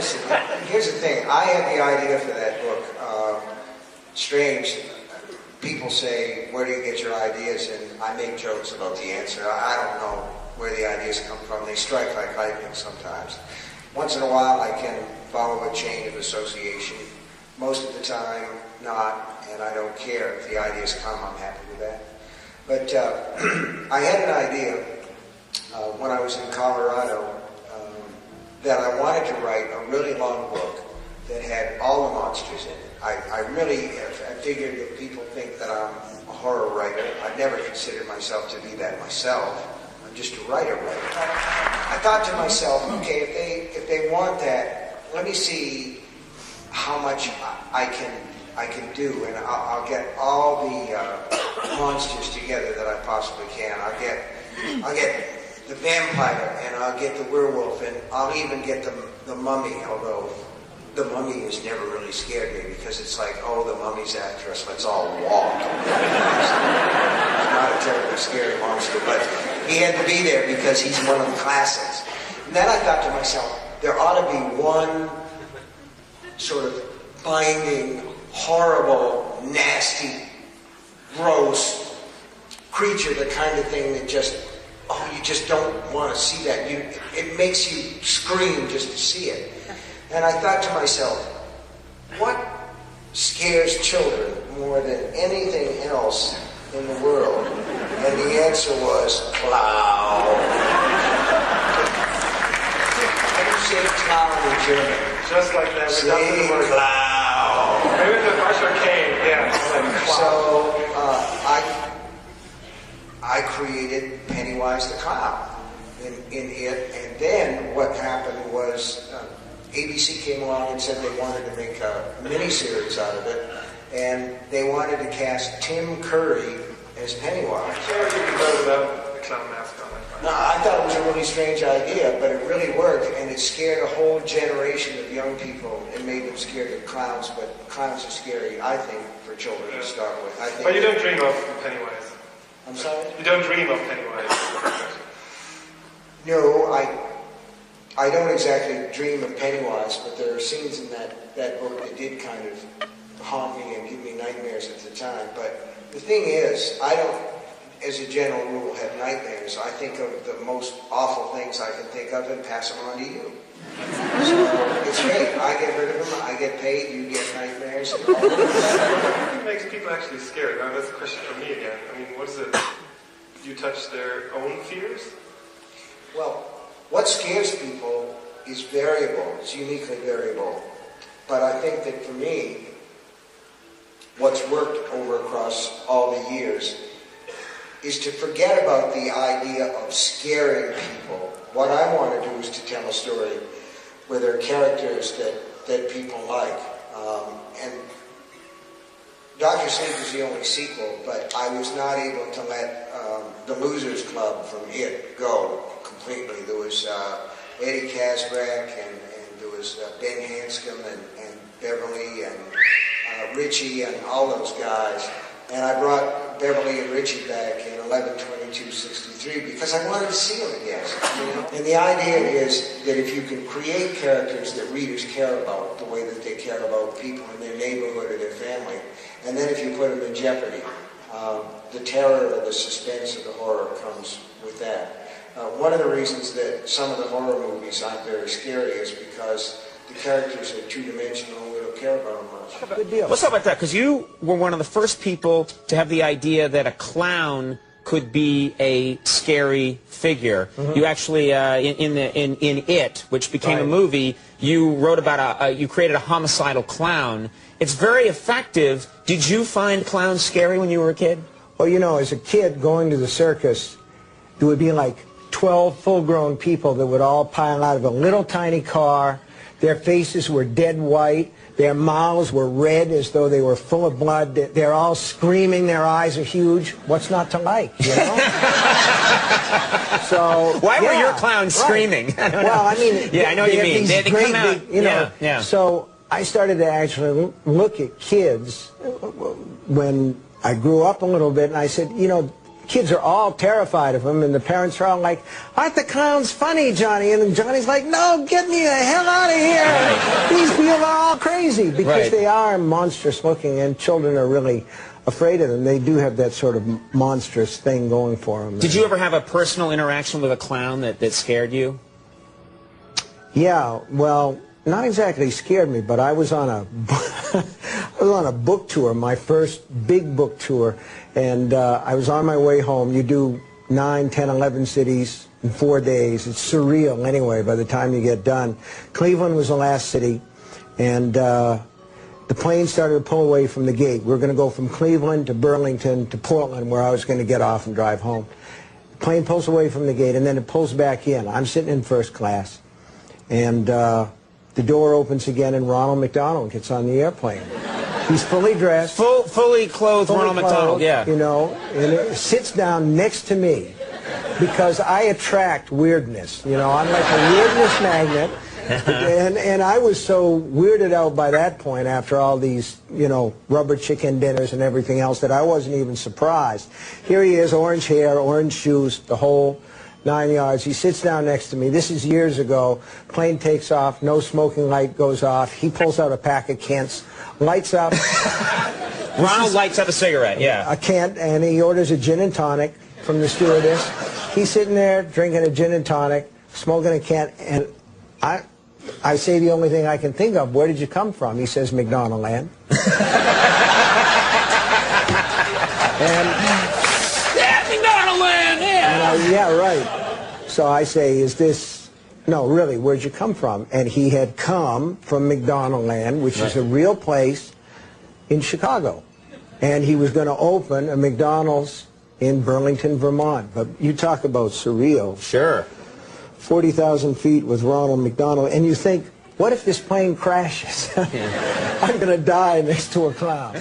listen, here's the thing. I had the idea for that book. Strange. People say, where do you get your ideas? And I make jokes about the answer. I don't know where the ideas come from. They strike like lightning sometimes. Once in a while, I can follow a chain of association. Most of the time, not, and I don't care. If the ideas come, I'm happy with that. But I had an idea when I was in Colorado that I wanted to write a really long book that had all the monsters in it. I figured that people think that I'm a horror writer. I've never considered myself to be that myself. I'm just a writer. I thought to myself, okay, if they want that, let me see how much I can do, and I'll get all the monsters together that I possibly can. I'll get the vampire, and I'll get the werewolf, and I'll even get the mummy, although the mummy has never really scared me because it's like, oh, the mummy's after us, let's all walk. He's not a terribly scary monster, but he had to be there because he's one of the classics. And then I thought to myself, there ought to be one sort of binding, horrible, nasty, gross creature, the kind of thing that just, oh, you just don't want to see that. It makes you scream just to see it. And I thought to myself, what scares children more than anything else in the world? And the answer was clown. How do you say clown in German? Just like that. Say clown. Maybe the Usher came, yeah. Like so I created Pennywise the Clown in it, and then what happened was ABC came along and said they wanted to make a miniseries out of it, and they wanted to cast Tim Curry as Pennywise. Sure, you can go without the clown mask on. No, I thought it was a really strange idea, but it really worked, and it scared a whole generation of young people. It made them scared of clowns, but clowns are scary, I think, for children to start with. I think. But you don't dream of Pennywise. I'm sorry? You don't dream of Pennywise. No, I don't exactly dream of Pennywise, but there are scenes in that book that did kind of haunt me and give me nightmares at the time. But the thing is, I don't, as a general rule, have nightmares. I think of the most awful things I can think of and pass them on to you. So it's great. I get rid of them, I get paid, you get nightmares. And all What makes people actually scared? Now that's a question for me again. I mean, what is it? Do you touch their own fears? Well, what scares people is variable. It's uniquely variable. But I think that for me, what's worked over across all the years is to forget about the idea of scaring people. What I want to do is to tell a story where there are characters that people like. And Dr. Sleep is the only sequel, but I was not able to let the Losers Club from it go completely. There was Eddie Kazbrak, and there was Ben Hanscom, and Beverly, and Richie, and all those guys. And I brought Beverly and Richie back in 11/22/63 because I wanted to see them again. You know? And the idea is that if you can create characters that readers care about the way that they care about people in their neighborhood or their family, and then if you put them in jeopardy, the terror or the suspense of the horror comes with that. One of the reasons that some of the horror movies aren't very scary is because the characters are two-dimensional and we don't care about them much. Good deal. Let's talk about that, because you were one of the first people to have the idea that a clown could be a scary figure. Mm-hmm. You actually, in It, which became a movie, you wrote about you created a homicidal clown. It's very effective. Did you find clowns scary when you were a kid? Well, you know, as a kid going to the circus, there would be like 12 full-grown people that would all pile out of a little tiny car. Their faces were dead white. Their mouths were red as though they were full of blood. They're all screaming. Their eyes are huge. What's not to like, you know? So why were your clowns screaming? I don't know. Well, I mean, yeah, I know what you mean. They come out, big, you know. Yeah. So I started to actually look at kids when I grew up a little bit, and I said, you know, kids are all terrified of him, and the parents are all like, aren't the clowns funny, Johnny? And Johnny's like, no, get me the hell out of here. These people are all crazy, because they are monstrous looking, and children are really afraid of them. They do have that sort of monstrous thing going for them. Did you ever have a personal interaction with a clown that scared you? Yeah, well, not exactly scared me, but I was on a book tour, my first big book tour, and I was on my way home. You do 9, 10, 11 cities in 4 days. It's surreal anyway by the time you get done. Cleveland was the last city, and the plane started to pull away from the gate. We were going to go from Cleveland to Burlington to Portland, where I was going to get off and drive home. The plane pulls away from the gate, and then it pulls back in. I'm sitting in first class, and the door opens again, and Ronald McDonald gets on the airplane. He's fully dressed. Fully clothed Ronald McDonald, yeah. You know, and it sits down next to me, because I attract weirdness. You know, I'm like a weirdness magnet. And I was so weirded out by that point, after all these, you know, rubber chicken dinners and everything else, that I wasn't even surprised. Here he is, orange hair, orange shoes, the whole 9 yards. He sits down next to me. This is years ago. Plane takes off. No smoking light goes off. He pulls out a pack of Kents, lights up. Ronald lights up a cigarette, yeah. A Kent, and he orders a gin and tonic from the stewardess. He's sitting there drinking a gin and tonic, smoking a Kent, and I say the only thing I can think of, where did you come from? He says, McDonald Land. And Yeah, McDonald Land, yeah. yeah, right. So I say, is this, no, really, where'd you come from? And he had come from McDonald Land, which is a real place in Chicago. And he was going to open a McDonald's in Burlington, Vermont. But you talk about surreal. Sure. 40,000 feet with Ronald McDonald, and you think, what if this plane crashes? I'm going to die next to a clown.